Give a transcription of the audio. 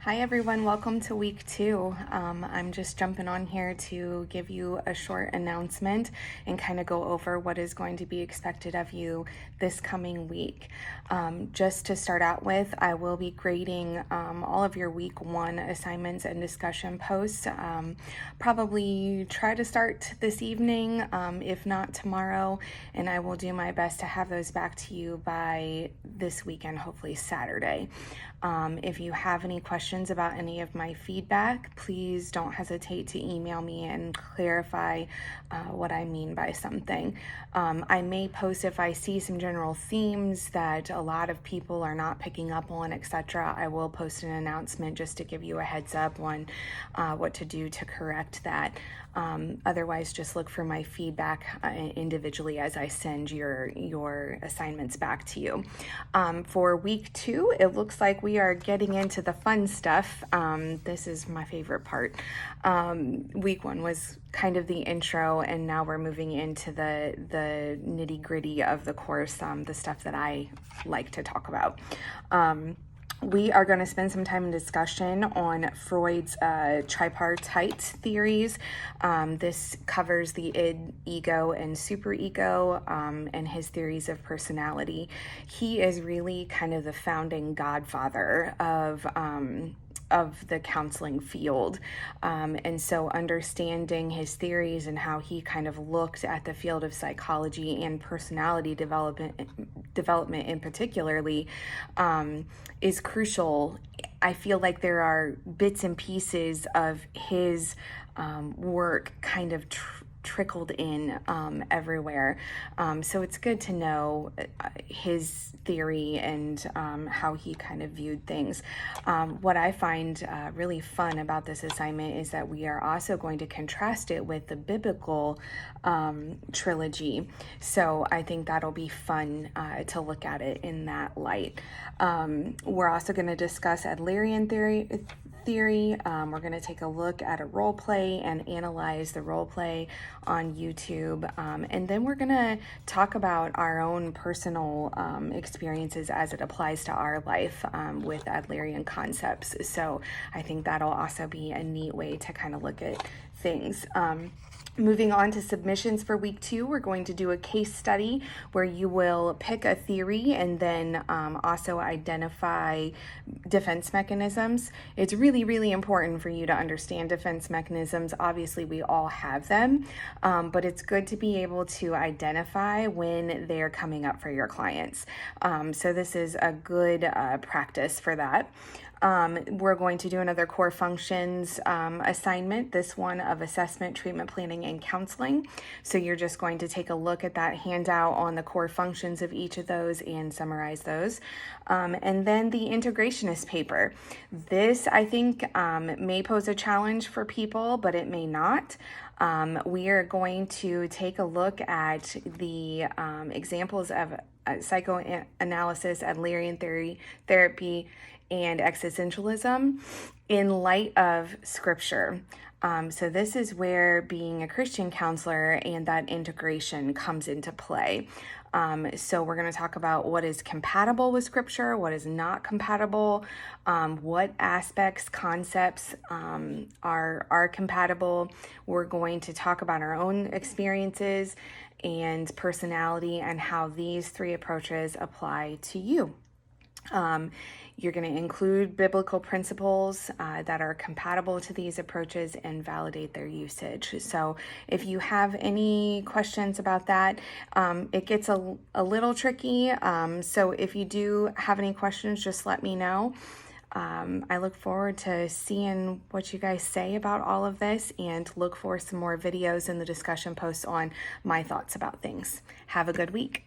Hi everyone, welcome to week 2. I'm just jumping on here to give you a short announcement and kind of go over what is going to be expected of you this coming week. Just to start out with, I will be grading all of your week 1 assignments and discussion posts. Probably try to start this evening, if not tomorrow, and I will do my best to have those back to you by this weekend, hopefully Saturday. If you have any questions about any of my feedback, please don't hesitate to email me and clarify what I mean by something. I may post if I see some general themes that a lot of people are not picking up on, etc. I will post an announcement just to give you a heads up on what to do to correct that. Otherwise, just look for my feedback individually as I send your assignments back to you. For week 2, it looks like we are getting into the fun stuff. This is my favorite part. Week 1 was kind of the intro, and now we're moving into the nitty-gritty of the course, the stuff that I like to talk about. We are going to spend some time in discussion on Freud's tripartite theories. This covers the id, ego, and superego, and his theories of personality. He is really kind of the founding godfather of the counseling field. And so understanding his theories and how he kind of looked at the field of psychology and personality development in particularly is crucial. I feel like there are bits and pieces of his work kind of trickled in everywhere. So it's good to know his theory and how he kind of viewed things. What I find really fun about this assignment is that we are also going to contrast it with the biblical trilogy. So I think that'll be fun to look at it in that light. We're also going to discuss Adlerian theory. We're going to take a look at a role play and analyze the role play on YouTube. And then we're going to talk about our own personal experiences as it applies to our life with Adlerian concepts. So I think that'll also be a neat way to kind of look at things. Moving on to submissions for week 2, we're going to do a case study where you will pick a theory and then also identify defense mechanisms. It's really, really important for you to understand defense mechanisms. Obviously, we all have them, but it's good to be able to identify when they're coming up for your clients. So this is a good practice for that. We're going to do another core functions assignment, this one of assessment, treatment planning, and counseling. So you're just going to take a look at that handout on the core functions of each of those and summarize those. And then the integrationist paper. This, I think, may pose a challenge for people, but it may not. We are going to take a look at the examples of psychoanalysis, Adlerian therapy, and existentialism in light of scripture. So this is where being a Christian counselor and that integration comes into play. So we're going to talk about what is compatible with scripture, what is not compatible, what aspects, concepts are compatible. We're going to talk about our own experiences and personality and how these 3 approaches apply to you. You're going to include biblical principles that are compatible to these approaches and validate their usage. So if you have any questions about that, it gets a little tricky. So if you do have any questions, just let me know. I look forward to seeing what you guys say about all of this and look for some more videos in the discussion posts on my thoughts about things. Have a good week.